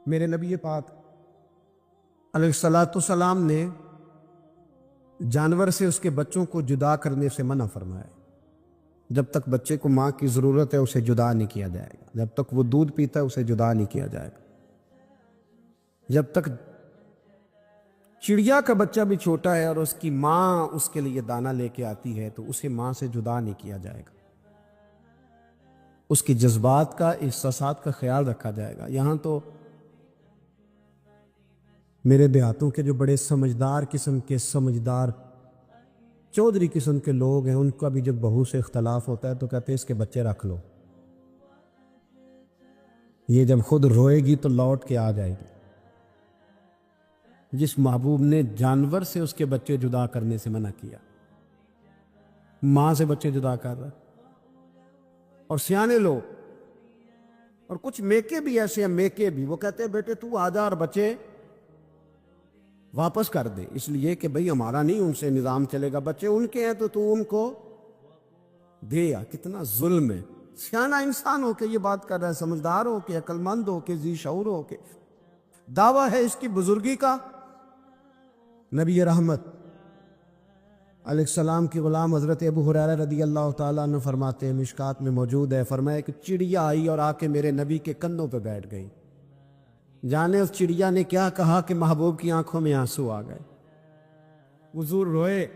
میرے نبی پاک علیہ الصلاۃ والسلام نے جانور سے اس کے بچوں کو جدا کرنے سے منع فرمایا۔ جب تک بچے کو ماں کی ضرورت ہے اسے جدا نہیں کیا جائے گا، جب تک وہ دودھ پیتا ہے اسے جدا نہیں کیا جائے گا، جب تک چڑیا کا بچہ بھی چھوٹا ہے اور اس کی ماں اس کے لیے دانہ لے کے آتی ہے تو اسے ماں سے جدا نہیں کیا جائے گا، اس کی جذبات کا، احساسات کا خیال رکھا جائے گا۔ یہاں تو میرے دیہاتوں کے جو بڑے سمجھدار قسم کے سمجھدار چودھری قسم کے لوگ ہیں، ان کا بھی جب بہو سے اختلاف ہوتا ہے تو کہتے ہیں اس کے بچے رکھ لو، یہ جب خود روئے گی تو لوٹ کے آ جائے گی۔ جس محبوب نے جانور سے اس کے بچے جدا کرنے سے منع کیا، ماں سے بچے جدا کر رہا۔ اور سیانے لوگ اور کچھ میکے بھی ایسے ہیں، میکے بھی وہ کہتے ہیں بیٹے تو آ جا اور بچے واپس کر دے، اس لیے کہ بھئی ہمارا نہیں ان سے نظام چلے گا، بچے ان کے ہیں تو ان کو دے۔ یا کتنا ظلم ہے۔ سیانہ انسان ہو کے یہ بات کر رہا ہے، سمجھدار ہو کے، عقل مند ہو کے، ذی شعور ہو کے، دعویٰ ہے اس کی بزرگی کا۔ نبی رحمت علیہ السلام کی غلام حضرت ابو ہریرہ رضی اللہ تعالیٰ عنہ فرماتے ہیں، مشکات میں موجود ہے، فرمایا کہ چڑیا آئی اور آ کے میرے نبی کے کندھوں پہ بیٹھ گئی۔ جانے اس چڑیا نے کیا کہا کہ محبوب کی آنکھوں میں آنسو آ گئے۔ حضور روئے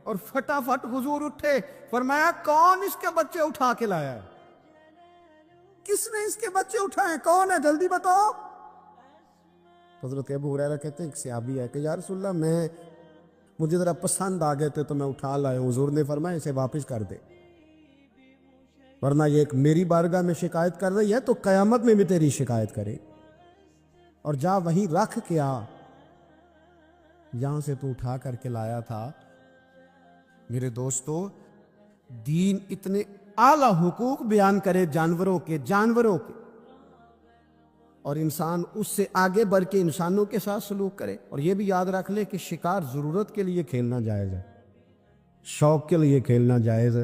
اور فٹافٹ حضور اٹھے، فرمایا کون اس کے بچے اٹھا کے لایا ہے؟ کس نے اس کے بچے اٹھائے؟ کون ہے؟ جلدی بتاؤ۔ حضرت ابو ہریرہ کہتے ہیں ایک صحابی ہے کہ یا رسول اللہ مجھے ذرا پسند آ گئے تھے تو میں اٹھا لایا۔ حضور نے فرمایا اسے واپس کر دے، ورنہ یہ ایک میری بارگاہ میں شکایت کر رہی ہے تو قیامت میں بھی تیری شکایت کرے، اور جا وہیں رکھ کے آ جہاں سے تو اٹھا کر کے لایا تھا۔ میرے دوستو، دین اتنے اعلیٰ حقوق بیان کرے جانوروں کے اور انسان اس سے آگے بڑھ کے انسانوں کے ساتھ سلوک کرے۔ اور یہ بھی یاد رکھ لے کہ شکار ضرورت کے لیے کھیلنا جائز ہے، شوق کے لیے کھیلنا جائز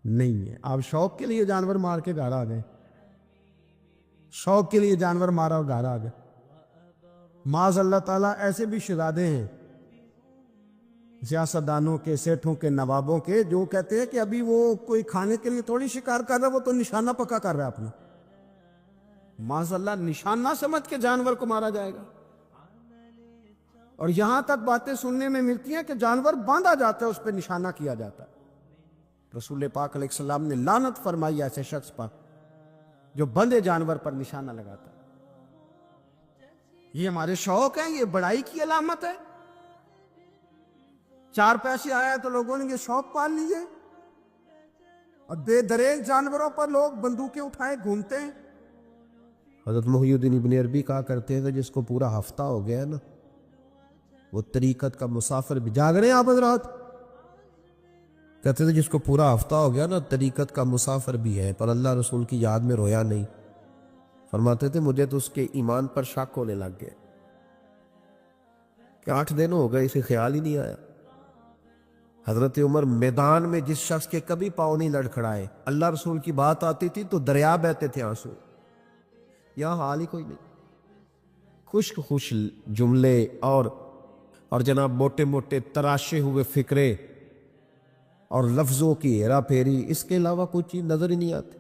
نہیں ہے۔ آپ شوق کے لیے جانور مار کے گھر آ گئے، شوق کے لیے جانور مارا اور گھر آ گئے۔ معاذ اللہ تعالیٰ ایسے بھی شہزادے ہیں سیاستدانوں کے، سیٹھوں کے، نوابوں کے، جو کہتے ہیں کہ ابھی وہ کوئی کھانے کے لیے تھوڑی شکار کر رہا ہے، وہ تو نشانہ پکا کر رہا ہے اپنا۔ معاذ اللہ نشانہ سمجھ کے جانور کو مارا جائے گا۔ اور یہاں تک باتیں سننے میں ملتی ہیں کہ جانور باندھا جاتا ہے، اس پہ نشانہ کیا جاتا ہے۔ رسول پاک علیہ السلام نے لعنت فرمائی ایسے شخص پر جو بندھے جانور پر نشانہ لگاتا ہے۔ یہ ہمارے شوق ہیں، یہ بڑائی کی علامت ہے۔ چار پیسے آیا تو لوگوں نے یہ شوق پال لیے، اور بے دریغ جانوروں پر لوگ بندوقیں اٹھائے گھومتے ہیں۔ حضرت محی الدین ابن عربی کہا کرتے تھے جس کو پورا ہفتہ ہو گیا نا، وہ طریقت کا مسافر بھی۔ جاگ رہے ہیں آپ حضرات؟ کہتے تھے جس کو پورا ہفتہ ہو گیا نا طریقت کا مسافر بھی ہے، پر اللہ رسول کی یاد میں رویا نہیں۔ فرماتے تھے مجھے تو اس کے ایمان پر شک ہونے لگ گئے کہ 8 دن ہو گئے اسے خیال ہی نہیں آیا۔ حضرت عمر میدان میں جس شخص کے کبھی پاؤں نہیں لڑکھڑائے، اللہ رسول کی بات آتی تھی تو دریا بہتے تھے آنسو۔ یہاں حال ہی کوئی نہیں، خشک جملے اور جناب موٹے موٹے تراشے ہوئے فکرے اور لفظوں کی ہیرا پھیری، اس کے علاوہ کوئی چیز نظر ہی نہیں آتی۔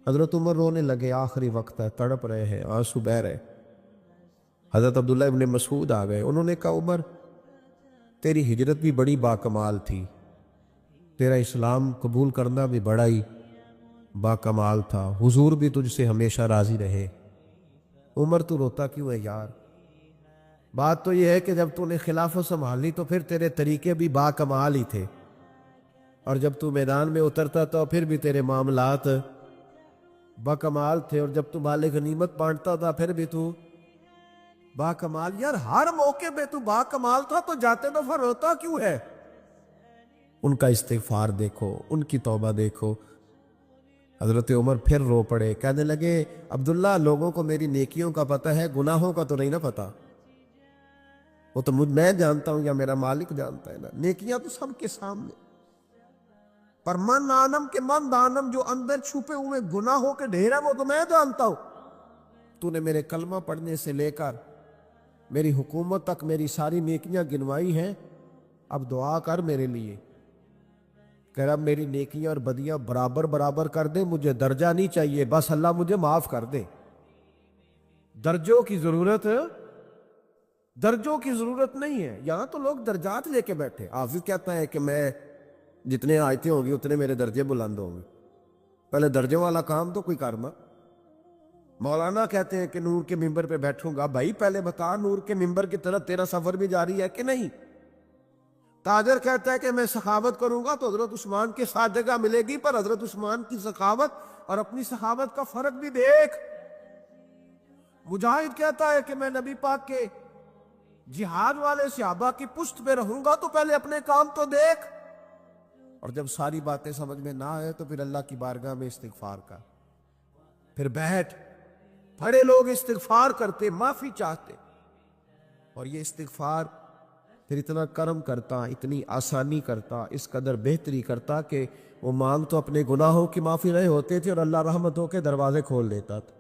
حضرت عمر رونے لگے، آخری وقت ہے، تڑپ رہے ہیں، آنسو بہہ رہے۔ حضرت عبداللہ ابن مسعود آ گئے، انہوں نے کہا عمر تیری ہجرت بھی بڑی باکمال تھی، تیرا اسلام قبول کرنا بھی بڑا ہی باکمال تھا، حضور بھی تجھ سے ہمیشہ راضی رہے۔ عمر تو روتا کیوں ہے یار؟ بات تو یہ ہے کہ جب تو نے خلافت سنبھالی تو پھر تیرے طریقے بھی باکمال ہی تھے، اور جب تو میدان میں اترتا تو پھر بھی تیرے معاملات باکمال تھے، اور جب تو مال غنیمت بانٹتا تھا پھر بھی تو باکمال۔ یار ہر موقع پہ تو باکمال تھا تو جاتے دفعہ روتا کیوں ہے؟ ان کا استغفار دیکھو، ان کی توبہ دیکھو۔ حضرت عمر پھر رو پڑے، کہنے لگے عبداللہ لوگوں کو میری نیکیوں کا پتہ ہے، گناہوں کا تو نہیں نا پتہ۔ وہ تو میں جانتا ہوں یا میرا مالک جانتا ہے نا، نیکیاں تو سب کے سامنے، پر من عالم کے من دانم جو اندر چھپے ہوئے گناہوں کے ڈھیر ہیں وہ تو میں جانتا ہوں۔ تو نے میرے کلمہ پڑھنے سے لے کر میری حکومت تک میری ساری نیکیاں گنوائی ہیں، اب دعا کر میرے لیے کہ رب میری نیکیاں اور بدیاں برابر برابر کر دے، مجھے درجہ نہیں چاہیے، بس اللہ مجھے معاف کر دے۔ درجوں کی ضرورت نہیں ہے، یہاں تو لوگ درجات لے کے بیٹھے۔ حافظ کہتا ہے کہ میں جتنے آیتیں ہوں گی اتنے میرے درجے بلند ہوں گے، پہلے درجوں والا کام تو کوئی کرنا۔ مولانا کہتے ہیں کہ نور کے ممبر پہ بیٹھوں گا، بھائی پہلے بتا نور کے ممبر کی طرف تیرا سفر بھی جاری ہے کہ نہیں؟ تاجر کہتا ہے کہ میں سخاوت کروں گا تو حضرت عثمان کے ساتھ جگہ ملے گی، پر حضرت عثمان کی سخاوت اور اپنی سخاوت کا فرق بھی دیکھ۔ مجاہد کہتا ہے کہ میں نبی پاک کے جہاد والے صحابہ کی پشت پہ رہوں گا تو پہلے اپنے کام تو دیکھ۔ اور جب ساری باتیں سمجھ میں نہ آئے تو پھر اللہ کی بارگاہ میں استغفار کا، پھر بیٹھ۔ بڑے لوگ استغفار کرتے، معافی چاہتے، اور یہ استغفار پھر اتنا کرم کرتا، اتنی آسانی کرتا، اس قدر بہتری کرتا کہ وہ مانگ تو اپنے گناہوں کی معافی رہے ہوتے تھے اور اللہ رحمتوں کے دروازے کھول دیتا تھا۔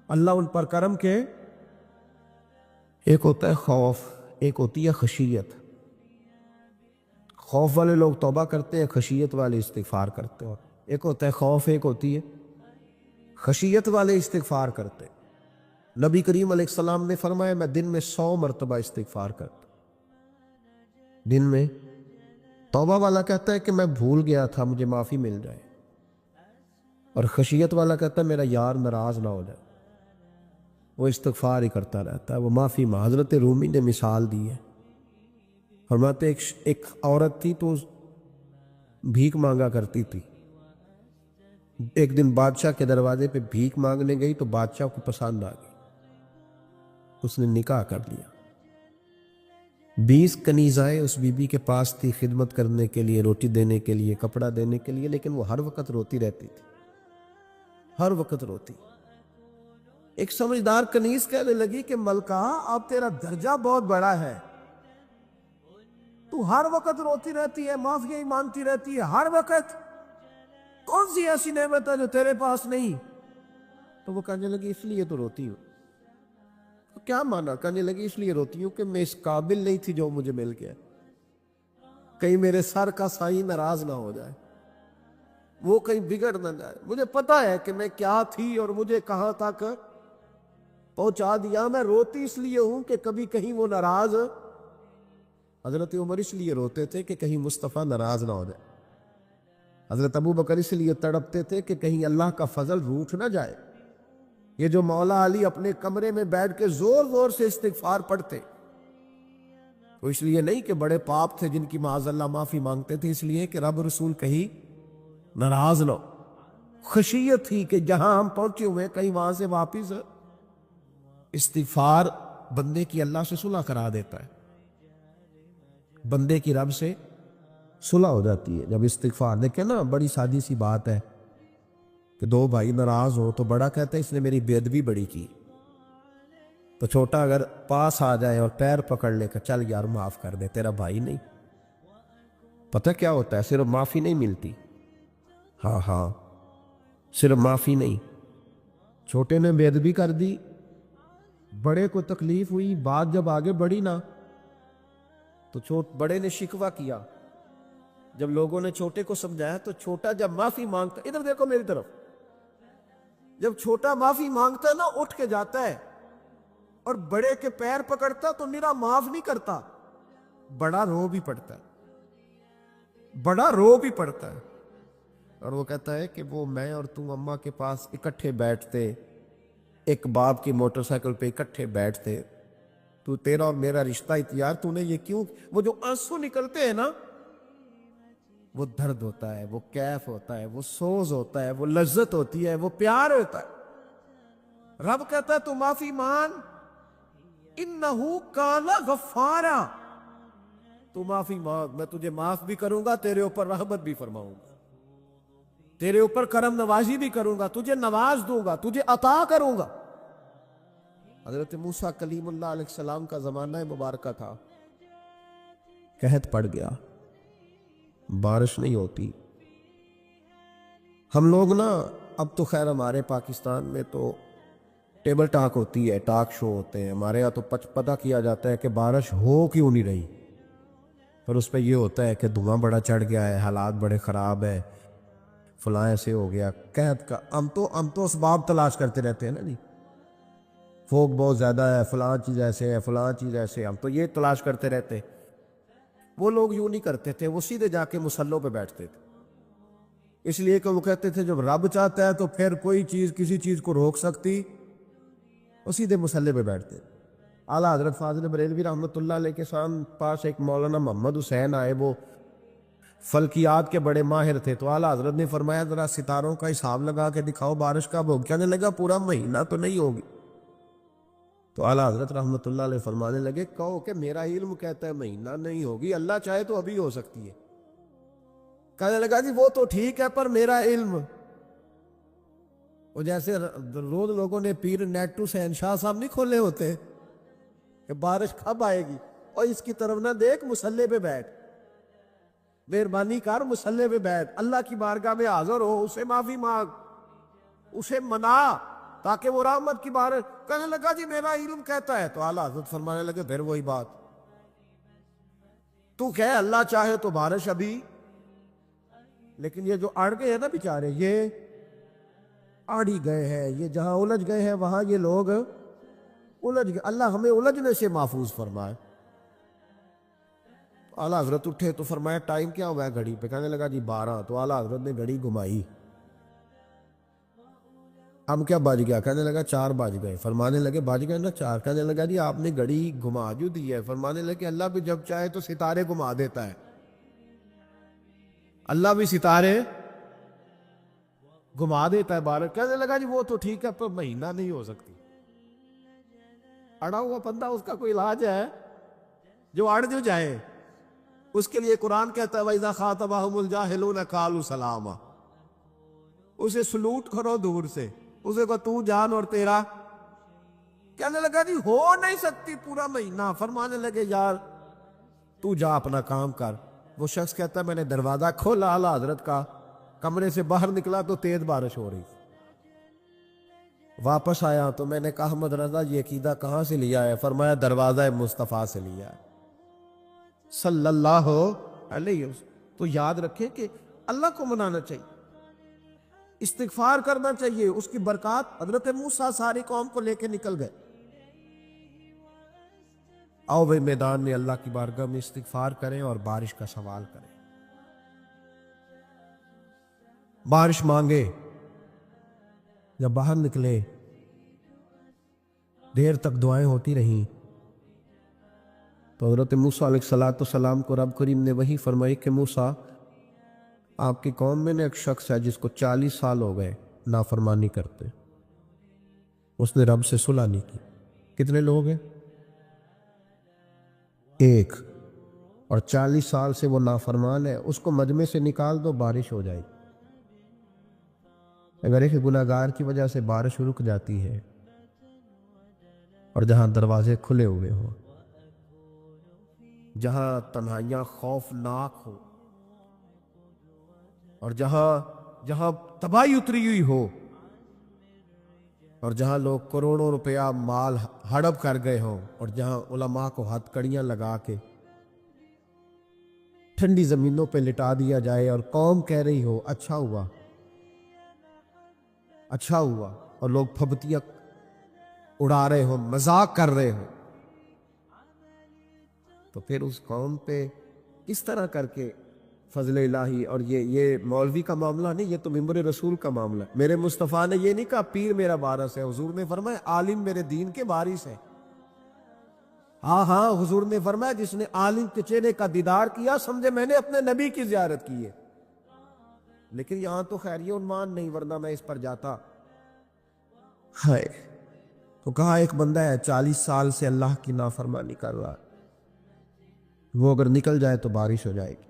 اللہ ان پر کرم کے، ایک ہوتا ہے خوف، ایک ہوتی ہے خشیت۔ خوف والے لوگ توبہ کرتے ہیں، خشیت والے استغفار کرتے ہیں۔ ایک ہوتا ہے خوف، ایک ہوتی ہے خشیت والے استغفار کرتے۔ نبی کریم علیہ السلام نے فرمایا میں دن میں 100 مرتبہ استغفار کرتا، دن میں۔ توبہ والا کہتا ہے کہ میں بھول گیا تھا، مجھے معافی مل جائے، اور خشیت والا کہتا ہے میرا یار ناراض نہ ہو جائے، وہ استغفار ہی کرتا رہتا ہے، وہ معافی ماں۔ حضرت رومی نے مثال دی ہے، فرماتے ایک عورت تھی تو بھیک مانگا کرتی تھی۔ ایک دن بادشاہ کے دروازے پہ بھیک مانگنے گئی تو بادشاہ کو پسند آ گئی، اس نے نکاح کر لیا۔ 20 کنیزائیں اس بی بی کے پاس تھی خدمت کرنے کے لیے، روٹی دینے کے لیے، کپڑا دینے کے لیے، لیکن وہ ہر وقت روتی رہتی تھی، ہر وقت روتی۔ ایک سمجھدار کنیز کہنے لگی کہ ملکہ اب تیرا درجہ بہت بڑا ہے، تو ہر وقت روتی رہتی ہے، معافی ہی مانگتی رہتی ہے ہر وقت، کون سی ایسی نعمت ہے جو تیرے پاس نہیں؟ تو وہ کہنے لگی اس لیے تو روتی ہوں۔ تو کیا مانا؟ کہنے لگی اس لیے روتی ہوں کہ میں اس قابل نہیں تھی جو مجھے مل گیا، کہیں میرے سر کا سائیں ناراض نہ ہو جائے، وہ کہیں بگڑ نہ جائے۔ مجھے پتا ہے کہ میں کیا تھی اور مجھے کہاں تک پہنچا دیا، میں روتی اس لیے ہوں کہ کبھی کہیں وہ ناراض۔ حضرت عمر اس لیے روتے تھے کہ کہیں مصطفیٰ ناراض نہ ہو جائے، حضرت ابو بکر اس لیے تڑپتے تھے کہ کہیں اللہ کا فضل روٹھ نہ جائے۔ یہ جو مولا علی اپنے کمرے میں بیٹھ کے زور زور سے استغفار پڑھتے، وہ اس لیے نہیں کہ بڑے پاپ تھے جن کی معاذ اللہ معافی مانگتے تھے، اس لیے کہ رب رسول کہیں ناراض نہ ہو۔ خشیت تھی کہ جہاں ہم پہنچے ہوئے کہیں وہاں سے واپس۔ استغفار بندے کی اللہ سے صلح کرا دیتا ہے، بندے کی رب سے صلح ہو جاتی ہے جب استغفار۔ دیکھیں نا، بڑی سادی سی بات ہے کہ دو بھائی ناراض ہو تو بڑا کہتا ہے اس نے میری بے ادبی بڑی کی، تو چھوٹا اگر پاس آ جائے اور پیر پکڑ لے کہ چل یار معاف کر دے، تیرا بھائی نہیں۔ پتہ کیا ہوتا ہے؟ صرف معافی نہیں ملتی، ہاں صرف معافی نہیں، چھوٹے نے بے ادبی کر دی، بڑے کو تکلیف ہوئی، بات جب آگے بڑھی نا تو بڑے نے شکوہ کیا۔ جب لوگوں نے چھوٹے کو سمجھایا تو چھوٹا جب معافی مانگتا، ادھر دیکھو میری طرف، جب چھوٹا معافی مانگتا ہے نا اٹھ کے جاتا ہے اور بڑے کے پیر پکڑتا تو میرا معاف نہیں کرتا، بڑا رو بھی پڑتا ہے، بڑا رو بھی پڑتا ہے، اور وہ کہتا ہے کہ وہ میں اور تم اماں کے پاس اکٹھے بیٹھتے، ایک باپ کی موٹر سائیکل پہ اکٹھے بیٹھتے، تو تیرا اور میرا رشتہ یار تو نے یہ کیوں؟ وہ جو آنسو نکلتے ہیں نا، وہ درد ہوتا ہے، وہ کیف ہوتا ہے، وہ سوز ہوتا ہے، وہ لذت ہوتی ہے، وہ پیار ہوتا ہے۔ رب کہتا ہے تو معافی مان، انہو کان غفارا، تو معافی مانگ، میں تجھے معاف بھی کروں گا، تیرے اوپر رحمت بھی فرماؤں گا، تیرے اوپر کرم نوازی بھی کروں گا، تجھے نواز دوں گا، تجھے عطا کروں گا۔ حضرت موسیٰ کلیم اللہ علیہ السلام کا زمانہ مبارکہ تھا، قحط پڑ گیا، بارش نہیں ہوتی۔ ہم لوگ نا اب تو خیر ہمارے پاکستان میں تو ٹیبل ٹاک ہوتی ہے، ٹاک شو ہوتے ہیں ہمارے یہاں، تو پتہ کیا جاتا ہے کہ بارش ہو کیوں نہیں رہی، پھر اس پہ یہ ہوتا ہے کہ دھواں بڑا چڑھ گیا ہے، حالات بڑے خراب ہے، فلاں ایسے ہو گیا، قحط کا ہم تو اسباب تلاش کرتے رہتے ہیں نا جی، فوگ بہت زیادہ ہے، فلاں چیز ایسے ہے، فلاں چیز ایسے ہے، ہم تو یہ تلاش کرتے رہتے. وہ لوگ یوں نہیں کرتے تھے، وہ سیدھے جا کے مصلوں پہ بیٹھتے تھے، اس لیے کہ وہ کہتے تھے جب رب چاہتا ہے تو پھر کوئی چیز کسی چیز کو روک سکتی. وہ سیدھے مصلے پہ بیٹھتے. اعلیٰ حضرت فاضل بریلوی رحمۃ اللہ علیہ کے پاس ایک مولانا محمد حسین آئے، وہ فلکیات کے بڑے ماہر تھے، تو اعلیٰ حضرت نے فرمایا ذرا ستاروں کا حساب لگا کے دکھاؤ بارش کب ہوگی. کہنے لگا پورا مہینہ تو نہیں ہوگی. تو اعلیٰ حضرت رحمۃ اللہ علیہ فرمانے لگے کہو کہ میرا علم کہتا ہے مہینہ نہیں ہوگی، اللہ چاہے تو ابھی ہو سکتی ہے. کہنے لگا جی وہ تو ٹھیک ہے پر میرا علم. وہ جیسے روز لوگوں نے پیر نیٹو سین شاہ صاحب نہیں کھولے ہوتے کہ بارش کب آئے گی، اور اس کی طرف نہ دیکھ، مصلے پہ بیٹھ، مہربانی کر مصلے پہ بیٹھ، اللہ کی بارگاہ میں حاضر ہو، اسے معافی مانگ، اسے منا تاکہ وہ رحمت کی بارش. کہنے لگا جی میرا علم کہتا ہے. تو اعلیٰ حضرت فرمانے لگے پھر وہی بات، تو کہ اللہ چاہے تو بارش ابھی. لیکن یہ جو اڑ گئے ہیں نا بیچارے، یہ اڑ ہی گئے ہیں، یہ جہاں الجھ گئے ہیں وہاں یہ لوگ الجھ گئے. اللہ ہمیں الجھنے سے محفوظ فرمائے. اعلیٰ حضرت اٹھے تو فرمایا ٹائم کیا ہوا ہے گھڑی پہ؟ کہنے لگا جی 12. تو اعلیٰ حضرت نے گھڑی گھمائی، ہم کیا بج گیا؟ کہنے لگا 4 بج گئے. فرمانے لگے بج گئے نا 4. کہنے لگا جی آپ نے گھڑی گھما جو دی ہے. فرمانے لگے اللہ بھی جب چاہے تو ستارے گھما دیتا ہے، اللہ بھی ستارے گھما دیتا ہے بارش. کہنے لگا جی وہ تو ٹھیک ہے پر مہینہ نہیں ہو سکتی. اڑا ہوا بندہ، اس کا کوئی علاج ہے؟ جو اڑ جو جائے اس کے لیے قرآن کہتا ہے وَإِذَا خَاطَبَهُمُ الْجَاهِلُونَ قَالُوا سَلَامًا. اسے سلوٹ کرو دور سے، اسے کو تو جان اور تیرا. کہنے لگا جی ہو نہیں سکتی پورا مہینہ. فرمانے لگے یار تو جا اپنا کام کر. وہ شخص کہتا ہے میں نے دروازہ کھولا اعلیٰ حضرت کا، کمرے سے باہر نکلا تو تیز بارش ہو رہی. واپس آیا تو میں نے کہا احمد رضا یہ عقیدہ کہاں سے لیا ہے؟ فرمایا دروازہ مصطفیٰ سے لیا ہے صلی اللہ علیہ وسلم. تو یاد رکھیں کہ اللہ کو منانا چاہیے، استغفار کرنا چاہیے، اس کی برکات. حضرت موسیٰ ساری قوم کو لے کے نکل گئے. آؤ بھائی میدان میں اللہ کی بارگاہ میں استغفار کریں اور بارش کا سوال کریں، بارش مانگے. جب باہر نکلے دیر تک دعائیں ہوتی رہیں تو حضرت موسیٰ علیہ السلام کو رب کریم نے وحی فرمائی کہ موسیٰ آپ کی قوم میں نے ایک شخص ہے جس کو 40 سال ہو گئے نافرمانی کرتے، اس نے رب سے صلح نہیں کی. کتنے لوگ ہیں؟ ایک. اور 40 سال سے وہ نافرمان ہے، اس کو مجمع سے نکال دو بارش ہو جائے گی. اگر ایک گناہگار کی وجہ سے بارش رک جاتی ہے اور جہاں دروازے کھلے ہوئے ہوں، جہاں تنہائیاں خوفناک ہو، اور جہاں تباہی اتری ہوئی ہو، اور جہاں لوگ کروڑوں روپیہ مال ہڑپ کر گئے ہوں، اور جہاں علماء کو ہتھ کڑیاں لگا کے ٹھنڈی زمینوں پہ لٹا دیا جائے اور قوم کہہ رہی ہو اچھا ہوا اچھا ہوا، اور لوگ پھبتیاں اڑا رہے ہوں، مذاق کر رہے ہوں، تو پھر اس قوم پہ کس طرح کر کے فضل الہی. اور یہ مولوی کا معاملہ نہیں، یہ تو ممبر رسول کا معاملہ ہے. میرے مصطفیٰ نے یہ نہیں کہا پیر میرا وارث ہے، حضور نے فرمایا عالم میرے دین کے وارث ہے. ہاں حضور نے فرمایا جس نے عالم کے چہرے کا دیدار کیا سمجھے میں نے اپنے نبی کی زیارت کی ہے. لیکن یہاں تو خیر یہ عنوان نہیں، ورنہ میں اس پر جاتا. ہائے، تو کہا ایک بندہ ہے 40 سال سے اللہ کی نافرمانی کر رہا ہے، وہ اگر نکل جائے تو بارش ہو جائے گی.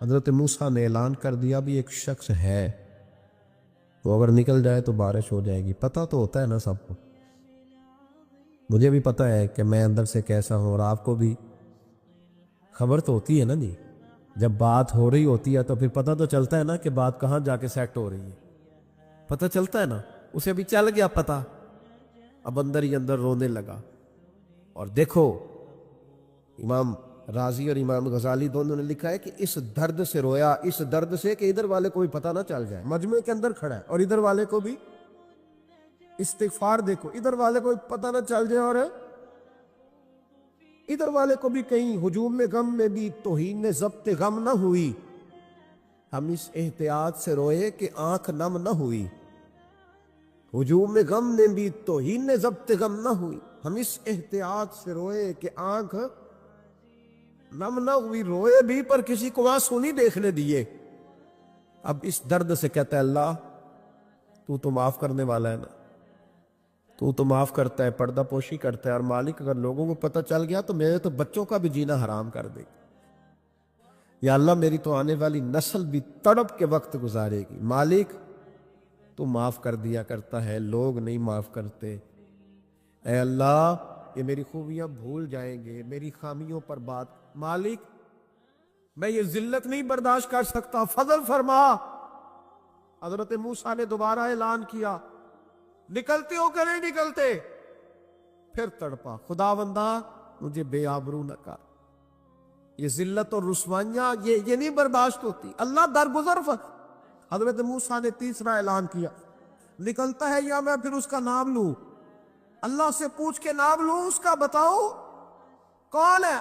حضرت موسیٰ نے اعلان کر دیا بھی ایک شخص ہے، وہ اگر نکل جائے تو بارش ہو جائے گی. پتہ تو ہوتا ہے نا سب کو، مجھے بھی پتہ ہے کہ میں اندر سے کیسا ہوں، اور آپ کو بھی خبر تو ہوتی ہے نا جی. جب بات ہو رہی ہوتی ہے تو پھر پتہ تو چلتا ہے نا کہ بات کہاں جا کے سیٹ ہو رہی ہے، پتہ چلتا ہے نا. اسے بھی چل گیا پتہ اب اندر ہی اندر رونے لگا. اور دیکھو امام رازی اور امام غزالی دونوں نے لکھا ہے کہ اس درد سے رویا، اس درد سے کہ ادھر والے کو بھی پتہ نہ چل جائے، مجمع کے اندر کھڑا ہے اور ادھر والے کو بھی استغفار، دیکھو ادھر والے کو بھی پتہ نہ چل جائے اور ادھر والے کو بھی کہیں ہجوم میں غم میں بھی توہین ضبط غم نہ ہوئی. ہم اس احتیاط سے روئے کہ آنکھ نم نہ ہوئی، ہجوم میں غم میں بھی توہین ضبط غم نہ ہوئی. ہم اس احتیاط سے روئے کہ آنکھ نم نہ ہوئی، روئے بھی پر کسی کو آنسو نہیں دیکھنے دیے. اب اس درد سے کہتا ہے اللہ تو تو معاف کرنے والا ہے نا، تو تو معاف کرتا ہے، پردہ پوشی کرتا ہے، اور مالک اگر لوگوں کو پتہ چل گیا تو میرے تو بچوں کا بھی جینا حرام کر دے. یا اللہ میری تو آنے والی نسل بھی تڑپ کے وقت گزارے گی. مالک تو معاف کر دیا کرتا ہے، لوگ نہیں معاف کرتے. اے اللہ یہ میری خوبیاں بھول جائیں گے، میری خامیوں پر بات. مالک میں یہ ذلت نہیں برداشت کر سکتا، فضل فرما. حضرت موسیٰ نے دوبارہ اعلان کیا، نکلتے ہو کہ نہیں نکلتے؟ پھر تڑپا، خداوندا مجھے بے آبرو نہ کر. یہ ذلت اور رسوائیاں یہ نہیں برداشت ہوتی. اللہ درگزر حضرت موسیٰ نے تیسرا اعلان کیا، نکلتا ہے یا میں پھر اس کا نام لوں؟ اللہ سے پوچھ کے نام لوں اس کا، بتاؤ کون ہے؟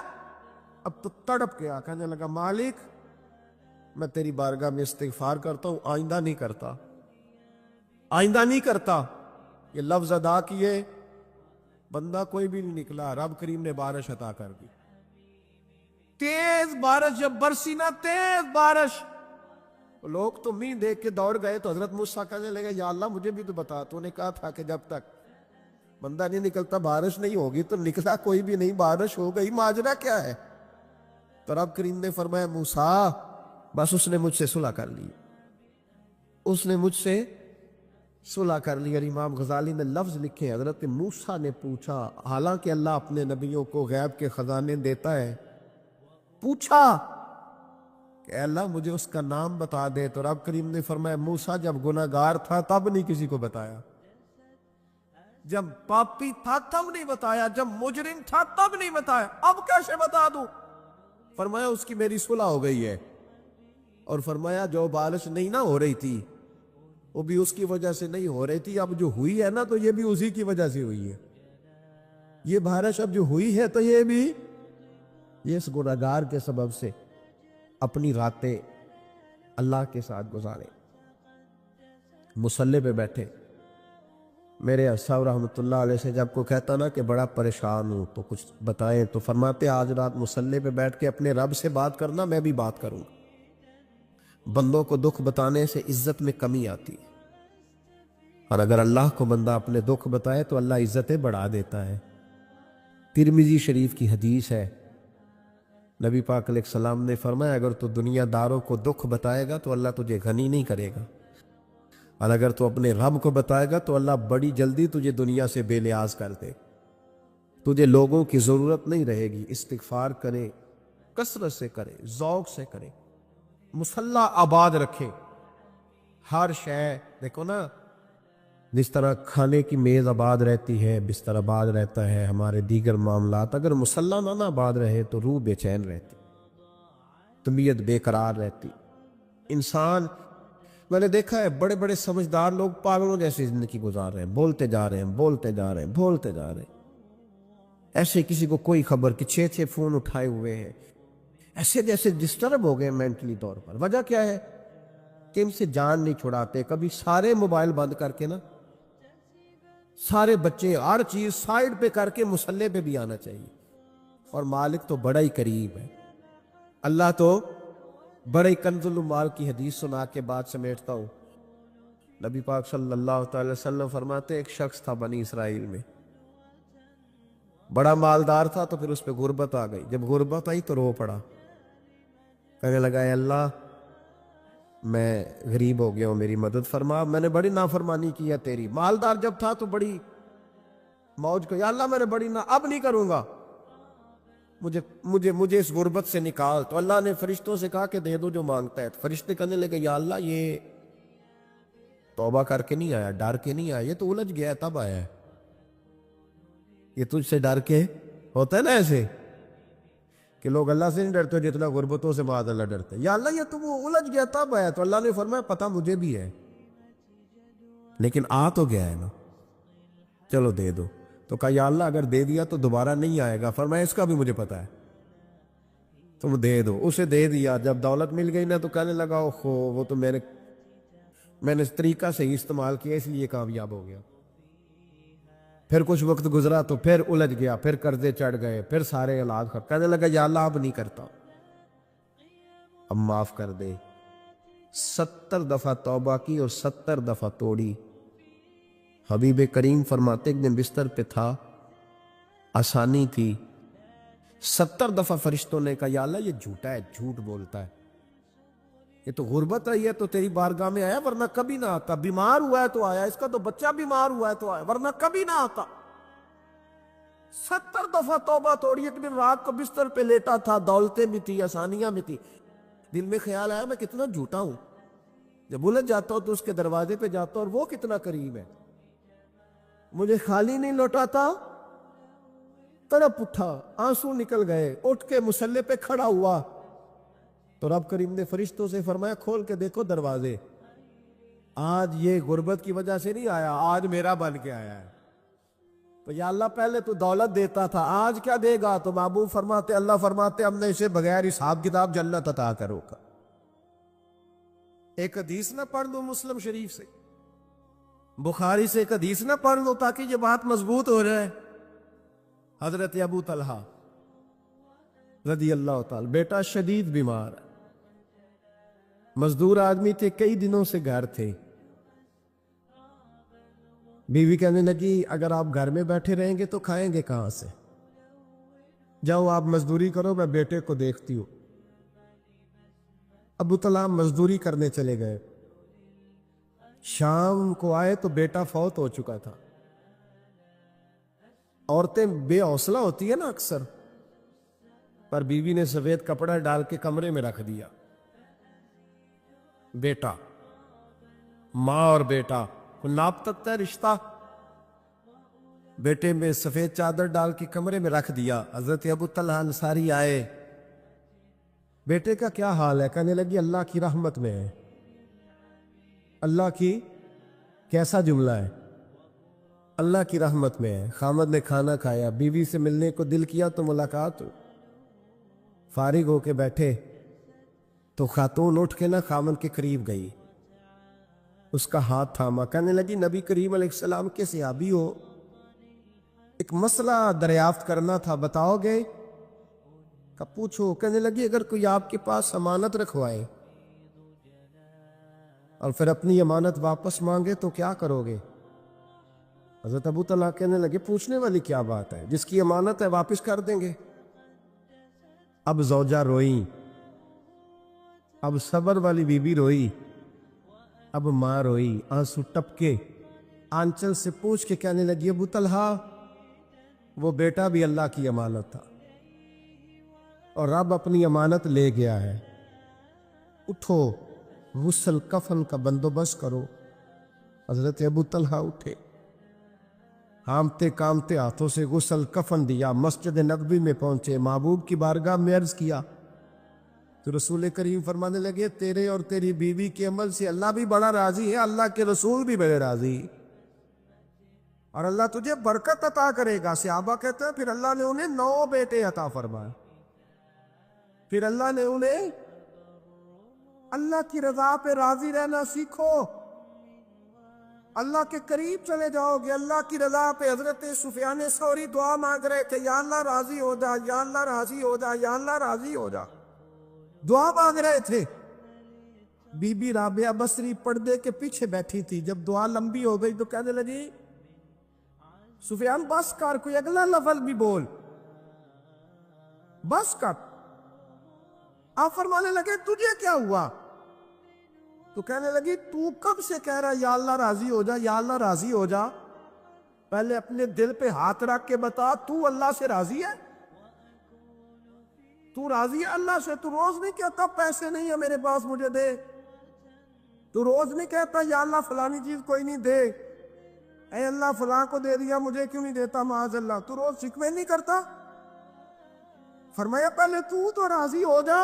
اب تو تڑپ گیا، کہنے لگا مالک میں تیری بارگاہ میں استغفار کرتا ہوں، آئندہ نہیں کرتا، آئندہ نہیں کرتا. یہ لفظ ادا کیے، بندہ کوئی بھی نہیں نکلا. رب کریم نے بارش عطا کر دی، تیز بارش. جب برسی نا تیز بارش، لوگ تو مین دیکھ کے دوڑ گئے. تو حضرت موسیٰ کہنے لگے یا اللہ مجھے بھی تو بتا، تو نے کہا تھا کہ جب تک بندہ نہیں نکلتا بارش نہیں ہوگی. تو نکلا کوئی بھی نہیں، بارش ہو گئی، ماجرا کیا ہے؟ تو رب کریم نے فرمایا موسیٰ بس اس نے مجھ سے صلح کر لی، اس نے مجھ سے صلح کر لی. اور امام غزالی نے لفظ لکھے، حضرت موسیٰ نے پوچھا، حالانکہ اللہ اپنے نبیوں کو غیب کے خزانے دیتا ہے، پوچھا کہ اے اللہ مجھے اس کا نام بتا دے. تو رب کریم نے فرمایا موسیٰ جب گناہ گار تھا تب نہیں کسی کو بتایا، جب پاپی تھا تب نہیں بتایا، جب مجرم تھا تب نہیں بتایا، اب کیسے بتا دوں؟ فرمایا اس کی میری صلح ہو گئی ہے. اور فرمایا جو بارش نہیں نہ ہو رہی تھی وہ بھی اس کی وجہ سے نہیں ہو رہی تھی، اب جو ہوئی ہے نا تو یہ بھی اسی کی وجہ سے ہوئی ہے. یہ بارش اب جو ہوئی ہے تو یہ بھی یہ اس گناہگار کے سبب سے. اپنی راتیں اللہ کے ساتھ گزارے، مصلی پہ بیٹھے. میرے صاحب رحمۃ اللہ علیہ سے جب کو کہتا نا کہ بڑا پریشان ہوں تو کچھ بتائیں، تو فرماتے آج رات مصلی پہ بیٹھ کے اپنے رب سے بات کرنا، میں بھی بات کروں. بندوں کو دکھ بتانے سے عزت میں کمی آتی ہے، اور اگر اللہ کو بندہ اپنے دکھ بتائے تو اللہ عزتیں بڑھا دیتا ہے. ترمذی شریف کی حدیث ہے، نبی پاک علیہ السلام نے فرمایا اگر تو دنیا داروں کو دکھ بتائے گا تو اللہ تجھے غنی نہیں کرے گا، اور اگر تو اپنے رب کو بتائے گا تو اللہ بڑی جلدی تجھے دنیا سے بے نیاز کر دے. تجھے لوگوں کی ضرورت نہیں رہے گی. استغفار کرے، کثرت سے کرے، ذوق سے کرے، مصلی آباد رکھے. ہر شے دیکھو نا، جس طرح کھانے کی میز آباد رہتی ہے، بستر آباد رہتا ہے، ہمارے دیگر معاملات، اگر مصلی نہ آباد رہے تو روح بے چین رہتی، طبیعت بے قرار رہتی. انسان میں نے دیکھا ہے بڑے بڑے سمجھدار لوگ پاگلوں جیسی زندگی گزار رہے ہیں، بولتے جا رہے ہیں، بولتے جا رہے ہیں، بولتے جا رہے ہیں. ایسے کسی کو کوئی خبر کہ 6 فون اٹھائے ہوئے ہیں، ایسے جیسے ڈسٹرب ہو گئے مینٹلی طور پر. وجہ کیا ہے کہ ان سے جان نہیں چھڑاتے. کبھی سارے موبائل بند کر کے نا، سارے بچے ہر چیز سائیڈ پہ کر کے مصلی پہ بھی آنا چاہیے. اور مالک تو بڑا ہی قریب ہے، اللہ تو بڑے کنز المال کی حدیث سنا کے بعد سمیٹتا ہوں. نبی پاک صلی اللہ تعالی وسلم فرماتے ایک شخص تھا بنی اسرائیل میں، بڑا مالدار تھا، تو پھر اس پہ غربت آ گئی. جب غربت آئی تو رو پڑا، کہنے لگا اے اللہ میں غریب ہو گیا ہوں، میری مدد فرما، میں نے بڑی نافرمانی کی ہے تیری. مالدار جب تھا تو بڑی موج کو، یا اللہ میں نے بڑی اب نہیں کروں گا، مجھے اس غربت سے نکال. تو اللہ نے فرشتوں سے کہا کہ دے دو جو مانگتا ہے. تو فرشتے کہنے لگے یا اللہ یہ توبہ کر کے نہیں آیا، ڈر کے نہیں آیا، یہ تو الجھ گیا تب آیا ہے. یہ تجھ سے ڈر کے ہوتا ہے نا ایسے کہ لوگ اللہ سے نہیں ڈرتے جتنا غربتوں سے معاذ اللہ ڈرتے. یا اللہ یہ تو وہ الجھ گیا تب آیا, تو اللہ نے فرمایا پتہ مجھے بھی ہے, لیکن آ تو گیا ہے نا, چلو دے دو. تو کہا یا اللہ اگر دے دیا تو دوبارہ نہیں آئے گا. فرمایا اس کا بھی مجھے پتا ہے, تم دے دو. اسے دے دیا. جب دولت مل گئی نا تو کہنے لگا اوہو وہ تو میں نے اس طریقہ سے ہی استعمال کیا اس لیے کامیاب ہو گیا. پھر کچھ وقت گزرا تو پھر الجھ گیا, پھر قرضے چڑھ گئے, پھر سارے اولاد کہنے لگا یا اللہ اب نہیں کرتا, اب معاف کر دے. 70 دفعہ توبہ کی اور 70 دفعہ توڑی. حبیب کریم فرماتے ایک دن بستر پہ تھا, آسانی تھی, 70 دفعہ فرشتوں نے کہا یا اللہ یہ جھوٹا ہے, جھوٹ بولتا ہے, یہ تو غربت ہے, یہ تو تیری بارگاہ میں آیا ورنہ کبھی نہ آتا. بیمار ہوا ہے تو آیا, اس کا تو بچہ بیمار ہوا ہے تو آیا ورنہ کبھی نہ آتا. 70 دفعہ توبہ توڑی. ایک دن رات کو بستر پہ لیٹا تھا, دولتیں بھی تھی, آسانیاں بھی تھی. دل میں خیال آیا میں کتنا جھوٹا ہوں, جب الجھ جاتا ہوں تو اس کے دروازے پہ جاتا ہوں اور وہ کتنا قریب ہے, مجھے خالی نہیں لوٹاتا. تڑپ اٹھا, آنسو نکل گئے, اٹھ کے مصلے پہ کھڑا ہوا تو رب کریم نے فرشتوں سے فرمایا کھول کے دیکھو دروازے, آج یہ غربت کی وجہ سے نہیں آیا, آج میرا بن کے آیا ہے. تو یا اللہ پہلے تو دولت دیتا تھا, آج کیا دے گا؟ تو محبوب فرماتے اللہ فرماتے ہم نے اسے بغیر حساب کتاب جنت عطا کرو گا. ایک حدیث نہ پڑھ لو مسلم شریف سے, بخاری سے ایک حدیث نہ پڑھ لو تاکہ یہ بات مضبوط ہو جائے. حضرت ابو طلحہ رضی اللہ تعالی, بیٹا شدید بیمار ہے, مزدور آدمی تھے, کئی دنوں سے گھر تھے. بیوی کہنے لگی اگر آپ گھر میں بیٹھے رہیں گے تو کھائیں گے کہاں سے, جاؤ آپ مزدوری کرو, میں بیٹے کو دیکھتی ہوں. ابو طلحہ مزدوری کرنے چلے گئے. شام کو آئے تو بیٹا فوت ہو چکا تھا. عورتیں بے حوصلہ ہوتی ہے نا اکثر, پر بیوی نے سفید کپڑا ڈال کے کمرے میں رکھ دیا. بیٹا, ماں اور بیٹا کو ناپ تکتا ہے رشتہ, بیٹے میں سفید چادر ڈال کے کمرے میں رکھ دیا. حضرت ابو طلحہ انصاری آئے, بیٹے کا کیا حال ہے؟ کہنے لگی اللہ کی رحمت میں ہے. اللہ کی کیسا جملہ ہے, اللہ کی رحمت میں ہے. خامد نے کھانا کھایا, بیوی سے ملنے کو دل کیا تو ملاقات ہو, فارغ ہو کے بیٹھے تو خاتون اٹھ کے نہ خامد کے قریب گئی, اس کا ہاتھ تھاما, کہنے لگی نبی کریم علیہ السلام کے صحابی ہو, ایک مسئلہ دریافت کرنا تھا, بتاؤ گے؟ کہ پوچھو. کہنے لگی اگر کوئی آپ کے پاس امانت رکھوائے اور پھر اپنی امانت واپس مانگے تو کیا کرو گے؟ حضرت ابو طلحہ کہنے لگے پوچھنے والی کیا بات ہے, جس کی امانت ہے واپس کر دیں گے. اب زوجہ روئی, اب صبر والی بی بی روئی, اب ماں روئی, آنسو ٹپکے, آنچل سے پوچھ کے کہنے لگی ابو طلحہ وہ بیٹا بھی اللہ کی امانت تھا اور رب اپنی امانت لے گیا ہے, اٹھو غسل کفن کا بندوبست کرو. حضرت ابو طلحہ اٹھے, ہامتے کامتے ہاتھوں سے غسل کفن دیا, مسجد نبوی میں پہنچے, محبوب کی بارگاہ میں عرض کیا تو رسول کریم فرمانے لگے تیرے اور تیری بیوی کے عمل سے اللہ بھی بڑا راضی ہے, اللہ کے رسول بھی بڑے راضی, اور اللہ تجھے برکت عطا کرے گا. صحابہ کہتے ہیں پھر اللہ نے انہیں 9 بیٹے عطا فرمائے. پھر اللہ نے انہیں اللہ کی رضا پہ راضی رہنا سیکھو, اللہ کے قریب چلے جاؤ گے, اللہ کی رضا پہ. حضرت سفیان ثوری دعا مانگ رہے تھے یا اللہ راضی ہو جا, یا اللہ راضی ہو جا, یا اللہ راضی ہو جا, دعا مانگ رہے تھے. بی بی رابعہ بصری پردے کے پیچھے بیٹھی تھی, جب دعا لمبی ہو گئی تو کہنے لگی سفیان بس کر, کوئی اگلا لفظ بھی بول, بس کر. آپ فرمانے لگے تجھے کیا ہوا؟ تو کہنے لگی تو کب سے کہہ رہا یا اللہ راضی ہو جا, یا اللہ راضی ہو جا, پہلے اپنے دل پہ ہاتھ رکھ کے بتا تو اللہ سے راضی ہے؟ تو راضی ہے اللہ سے؟ تو روز نہیں کہتا پیسے نہیں ہے میرے پاس مجھے دے, تو روز نہیں کہتا یا اللہ فلانی چیز کوئی نہیں دے, اے اللہ فلاں کو دے دیا مجھے کیوں نہیں دیتا معاذ اللہ، تو روز شکوے نہیں کرتا؟ فرمایا پہلے تو راضی ہو جا۔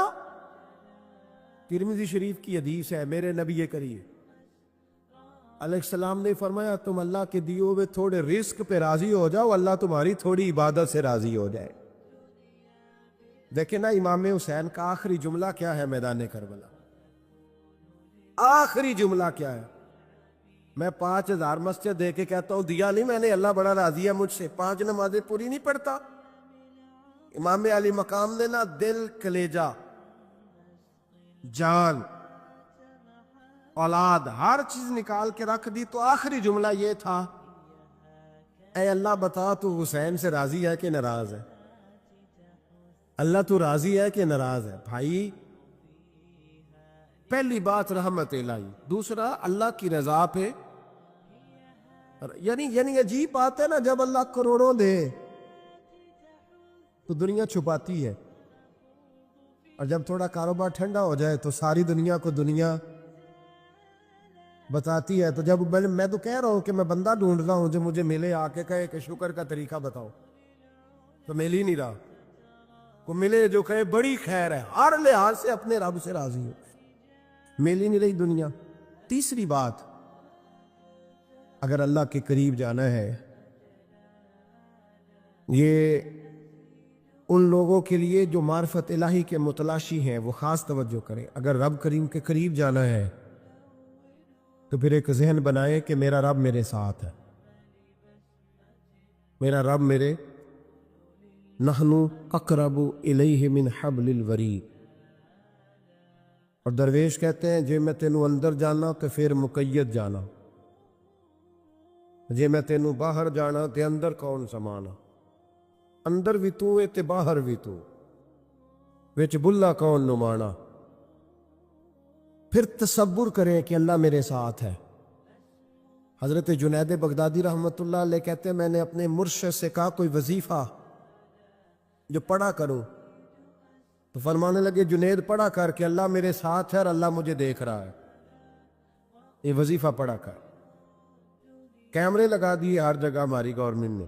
ترمذی شریف کی حدیث ہے، میرے نبی کریم علیہ السلام نے فرمایا تم اللہ کے دیے ہوئے تھوڑے رزق پہ راضی ہو جاؤ، اللہ تمہاری تھوڑی عبادت سے راضی ہو جائے۔ دیکھیں نا امام حسین کا آخری جملہ کیا ہے میدان کربلا، آخری جملہ کیا ہے؟ میں 5000 مسجد دے کے کہتا ہوں دیا نہیں میں نے، اللہ بڑا راضی ہے مجھ سے، 5 نمازیں پوری نہیں پڑھتا۔ امام علی مقام نے نا دل، کلیجہ، جان، اولاد، ہر چیز نکال کے رکھ دی، تو آخری جملہ یہ تھا اے اللہ بتا تو حسین سے راضی ہے کہ ناراض ہے؟ اللہ تو راضی ہے کہ ناراض ہے؟ بھائی پہلی بات رحمت الہی، دوسرا اللہ کی رضا پہ، یعنی عجیب بات ہے نا، جب اللہ کروڑوں دے تو دنیا چھپاتی ہے، اور جب تھوڑا کاروبار ٹھنڈا ہو جائے تو ساری دنیا کو دنیا بتاتی ہے۔ تو جب میں تو کہہ رہا ہوں کہ میں بندہ ڈھونڈ رہا ہوں جو مجھے ملے، آ کے کہے کہ شکر کا طریقہ بتاؤ، تو مل ہی نہیں رہا۔ کو ملے جو کہے بڑی خیر ہے، ہر لحاظ سے اپنے رب سے راضی ہو، مل ہی نہیں رہی دنیا۔ تیسری بات، اگر اللہ کے قریب جانا ہے، یہ ان لوگوں کے لیے جو معرفت الہی کے متلاشی ہیں وہ خاص توجہ کریں۔ اگر رب کریم کے قریب جانا ہے تو پھر ایک ذہن بنائے کہ میرا رب میرے ساتھ ہے، میرا رب میرے، نحنو اقرب الیہ من حبل الورید۔ اور درویش کہتے ہیں جے میں تینوں اندر جانا تو پھر مقید جانا، جے میں تینوں باہر جانا تے اندر کون سمانا، اندر بھی تو تے باہر بھی تو، وچ بلا کون نمانا۔ پھر تصور کریں کہ اللہ میرے ساتھ ہے۔ حضرت جنید بغدادی رحمت اللہ علیہ کہتے ہیں میں نے اپنے مرشد سے کہا کوئی وظیفہ جو پڑھا کروں، تو فرمانے لگے جنید پڑھا کر کہ اللہ میرے ساتھ ہے اور اللہ مجھے دیکھ رہا ہے، یہ وظیفہ پڑھا کر۔ کیمرے لگا دیے ہر جگہ ہماری گورنمنٹ نے،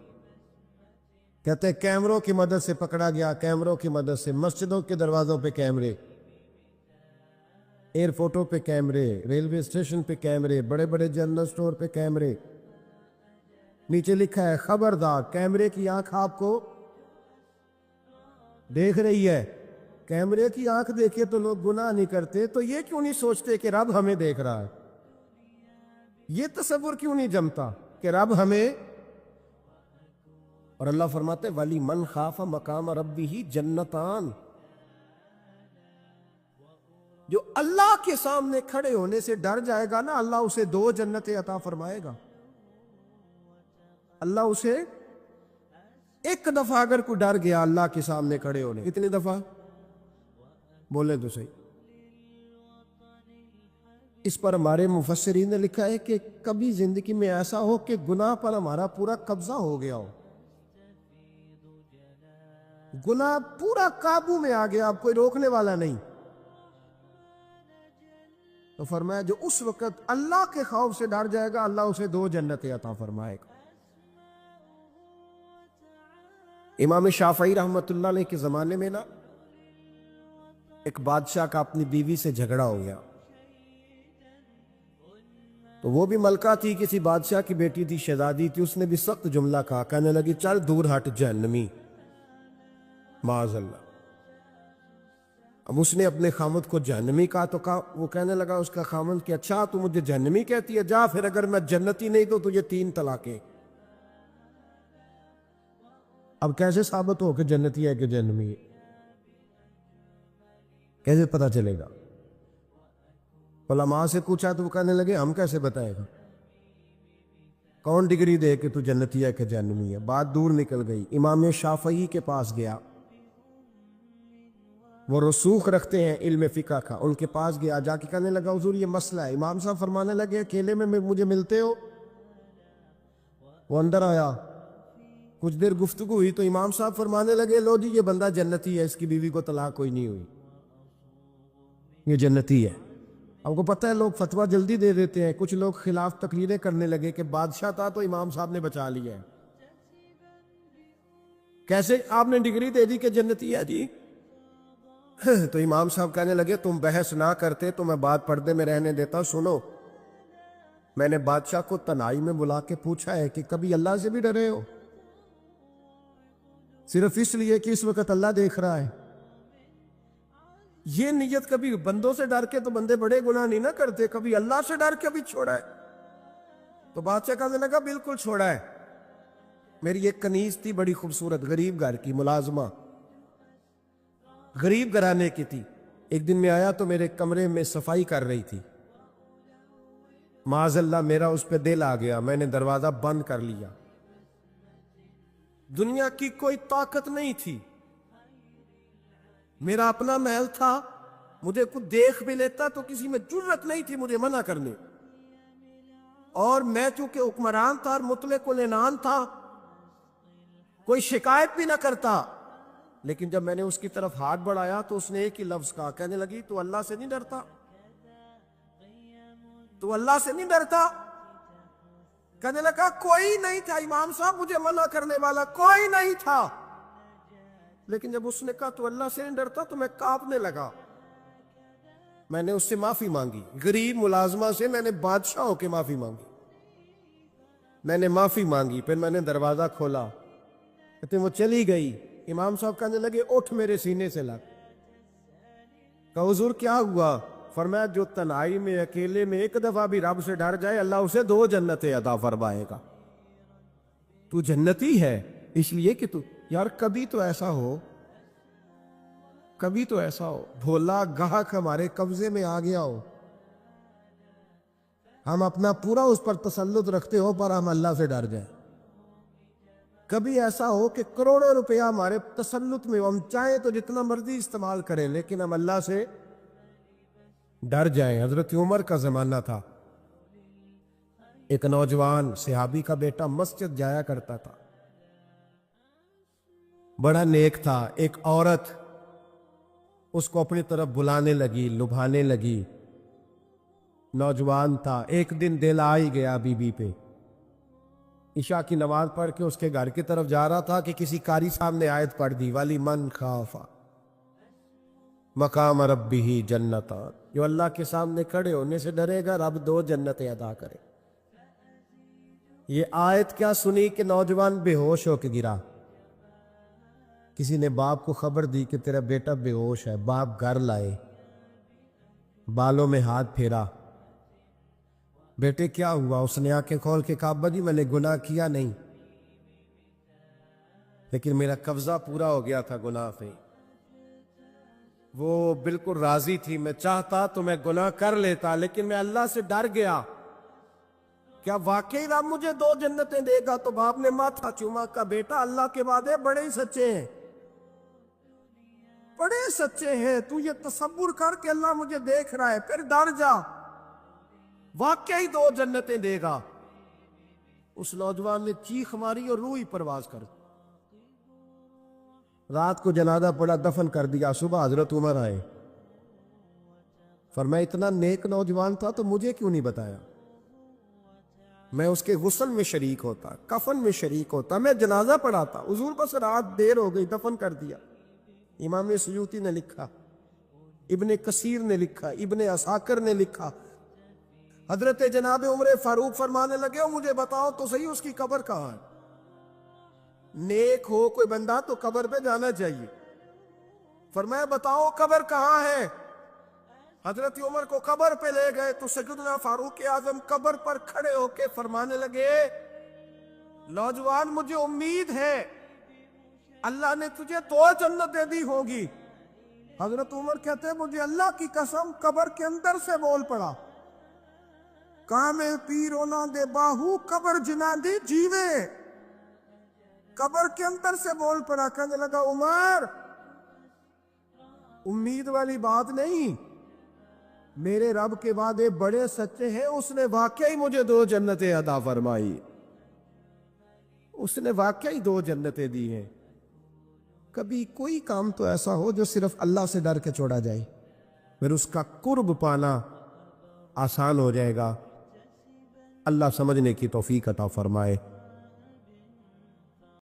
کہتے ہیں کیمروں کی مدد سے پکڑا گیا، کیمروں کی مدد سے، مسجدوں کے دروازوں پہ کیمرے، ایئرپورٹوں پہ کیمرے، ریلوے اسٹیشن پہ کیمرے، بڑے بڑے جنرل سٹور پہ کیمرے، نیچے لکھا ہے خبردار کیمرے کی آنکھ آپ کو دیکھ رہی ہے۔ کیمرے کی آنکھ دیکھے تو لوگ گناہ نہیں کرتے، تو یہ کیوں نہیں سوچتے کہ رب ہمیں دیکھ رہا ہے؟ یہ تصور کیوں نہیں جمتا کہ رب ہمیں، اور اللہ فرماتے ولی من خاف مقام ربہ جنتان، جو اللہ کے سامنے کھڑے ہونے سے ڈر جائے گا نا، اللہ اسے 2 جنتیں عطا فرمائے گا۔ اللہ اسے ایک دفعہ اگر کوئی ڈر گیا اللہ کے سامنے کھڑے ہونے، کتنی دفعہ بولے تو صحیح؟ اس پر ہمارے مفسرین نے لکھا ہے کہ کبھی زندگی میں ایسا ہو کہ گناہ پر ہمارا پورا قبضہ ہو گیا ہو، گناہ پورا قابو میں آ گیا، اب کوئی روکنے والا نہیں، تو فرمایا جو اس وقت اللہ کے خوف سے ڈر جائے گا اللہ اسے 2 جنتیں عطا فرمائے گا۔ امام شافعی رحمت اللہ علیہ کے زمانے میں نا ایک بادشاہ کا اپنی بیوی سے جھگڑا ہو گیا، تو وہ بھی ملکہ تھی، کسی بادشاہ کی بیٹی تھی، شہزادی تھی، اس نے بھی سخت جملہ کہا، کہنے لگی چل دور ہٹ جہنمی، معاذ اللہ۔ اب اس نے اپنے خامد کو جہنمی کہا تو وہ کہنے لگا اس کا خامد کہ اچھا تو مجھے جہنمی کہتی ہے، جا پھر اگر میں جنتی نہیں تو تجھے 3 طلاقیں۔ اب کیسے ثابت ہو کہ جنتی ہے کہ جہنمی ہے؟ کیسے پتا چلے گا؟ علماء سے پوچھا تو وہ کہنے لگے ہم کیسے بتائے گا، کون ڈگری دے کہ تو جنتی ہے کہ جہنمی ہے؟ بات دور نکل گئی، امام شافعی کے پاس گیا، وہ رسوخ رکھتے ہیں علم فقہ کا، ان کے پاس گیا، جا کے کہنے لگا حضور یہ مسئلہ ہے۔ امام صاحب فرمانے لگے اکیلے میں مجھے ملتے ہو؟ وہ اندر آیا، کچھ دیر گفتگو ہوئی تو امام صاحب فرمانے لگے لو جی یہ بندہ جنتی ہے، اس کی بیوی کو طلاق کوئی نہیں ہوئی، یہ جنتی ہے۔ آپ کو پتہ ہے لوگ فتویٰ جلدی دے دیتے ہیں، کچھ لوگ خلاف تقریریں کرنے لگے کہ بادشاہ تھا تو امام صاحب نے بچا لیا ہے۔ کیسے؟ آپ نے ڈگری دے دی کہ جنتی ہے جی۔ تو امام صاحب کہنے لگے تم بحث نہ کرتے تو میں بات پردے میں رہنے دیتا۔ سنو، میں نے بادشاہ کو تنہائی میں بلا کے پوچھا ہے کہ کبھی اللہ سے بھی ڈرے ہو؟ صرف اس لیے کہ اس وقت اللہ دیکھ رہا ہے۔ یہ نیت کبھی بندوں سے ڈر کے تو بندے بڑے گناہ نہیں نہ کرتے، کبھی اللہ سے ڈر کے بھی چھوڑا ہے؟ تو بادشاہ کہنے لگا بالکل چھوڑا ہے۔ میری ایک کنیز تھی بڑی خوبصورت، غریب گھر کی ملازمہ، غریب گھرانے کی تھی۔ ایک دن میں آیا تو میرے کمرے میں صفائی کر رہی تھی، معاذ اللہ میرا اس پہ دل آ گیا، میں نے دروازہ بند کر لیا۔ دنیا کی کوئی طاقت نہیں تھی، میرا اپنا محل تھا، مجھے کچھ دیکھ بھی لیتا تو کسی میں جرت نہیں تھی مجھے منع کرنے، اور میں چونکہ حکمران تھا اور مطلق العنان تھا، کوئی شکایت بھی نہ کرتا۔ لیکن جب میں نے اس کی طرف ہاتھ بڑھایا تو اس نے ایک ہی لفظ کہا، کہنے لگی تو اللہ سے نہیں ڈرتا؟ تو اللہ سے نہیں ڈرتا؟ کہنے لگا کوئی نہیں تھا امام صاحب مجھے منع کرنے والا، کوئی نہیں تھا۔ لیکن جب اس نے کہا تو اللہ سے نہیں ڈرتا تو میں کانپنے لگا۔ میں نے اس سے معافی مانگی، غریب ملازمہ سے میں نے بادشاہ ہو کے معافی مانگی۔ میں نے معافی مانگی، پھر میں نے دروازہ کھولا، کہتے وہ چلی گئی۔ امام صاحب کہنے لگے اٹھ میرے سینے سے لگ۔ کہا حضور کیا ہوا؟ فرمایا جو تنہائی میں اکیلے میں ایک دفعہ بھی رب سے ڈر جائے اللہ اسے 2 جنتیں عطا فرمائے گا۔ تو جنتی ہے اس لیے کہ تو یار کبھی تو ایسا ہو، کبھی تو ایسا ہو بھولا گاہک ہمارے قبضے میں آ گیا ہو، ہم اپنا پورا اس پر تسلط رکھتے ہو پر ہم اللہ سے ڈر جائیں۔ کبھی ایسا ہو کہ کروڑوں روپیہ ہمارے تسلط میں، ہم چاہیں تو جتنا مرضی استعمال کریں لیکن ہم اللہ سے ڈر جائیں۔ حضرت عمر کا زمانہ تھا، ایک نوجوان صحابی کا بیٹا مسجد جایا کرتا تھا، بڑا نیک تھا۔ ایک عورت اس کو اپنی طرف بلانے لگی، لبھانے لگی، نوجوان تھا۔ ایک دن دل آ ہی گیا بی بی پہ، عشاء کی نماز پڑھ کے اس کے گھر کی طرف جا رہا تھا کہ کسی قاری صاحب نے آیت پڑھ دی، وَلِمَنْ خَافَ مقام ربہ جنتان، جو اللہ کے سامنے کھڑے ہونے سے ڈرے گا رب 2 جنتیں عطا کرے۔ یہ آیت کیا سنی کہ نوجوان بے ہوش ہو کے گرا۔ کسی نے باپ کو خبر دی کہ تیرا بیٹا بے ہوش ہے، باپ گھر لائے، بالوں میں ہاتھ پھیرا، بیٹے کیا ہوا؟ اس نے آنکھیں کھول کے کہا ابا جی میں نے گناہ کیا نہیں، لیکن میرا قبضہ پورا ہو گیا تھا گناہ پہ۔ وہ بالکل راضی تھی، میں چاہتا تو میں گناہ کر لیتا لیکن میں اللہ سے ڈر گیا۔ کیا واقعی رب مجھے 2 جنتیں دے گا؟ تو باپ نے ماتھا چوما، کا بیٹا اللہ کے وعدے بڑے ہی سچے ہیں، بڑے سچے ہیں، تو یہ تصور کر کے اللہ مجھے دیکھ رہا ہے، پھر ڈر جا، واقعی 2 جنتیں دے گا۔ اس نوجوان نے چیخ ماری اور روح ہی پرواز کر دی۔ رات کو جنازہ پڑا، دفن کر دیا، صبح حضرت عمر آئے، فرمایا اتنا نیک نوجوان تھا تو مجھے کیوں نہیں بتایا؟ میں اس کے غسل میں شریک ہوتا، کفن میں شریک ہوتا، میں جنازہ پڑھاتا، حضور بس رات دیر ہو گئی دفن کر دیا۔ امام سیوطی نے لکھا، ابن کثیر نے لکھا، ابن عساکر نے لکھا، حضرت جناب عمر فاروق فرمانے لگے ہو مجھے بتاؤ تو صحیح اس کی قبر کہاں ہے؟ نیک ہو کوئی بندہ تو قبر پہ جانا چاہیے۔ فرمایا بتاؤ قبر کہاں ہے؟ حضرت عمر کو قبر پہ لے گئے تو سیدنا فاروق اعظم قبر پر کھڑے ہو کے فرمانے لگے نوجوان مجھے امید ہے اللہ نے تجھے 2 جنتیں دی ہوں گی۔ حضرت عمر کہتے ہیں مجھے اللہ کی قسم قبر کے اندر سے بول پڑا، کامے پیرونا دے باہو قبر جنا دی جیوے۔ قبر کے اندر سے بول پڑا، کہنے لگا عمر امید والی بات نہیں، میرے رب کے وعدے بڑے سچے ہیں، اس نے واقعی مجھے 2 جنتیں عطا فرمائی، اس نے واقعی 2 جنتیں دی ہیں۔ کبھی کوئی کام تو ایسا ہو جو صرف اللہ سے ڈر کے چھوڑا جائے، پھر اس کا قرب پانا آسان ہو جائے گا۔ اللہ سمجھنے کی توفیق عطا فرمائے۔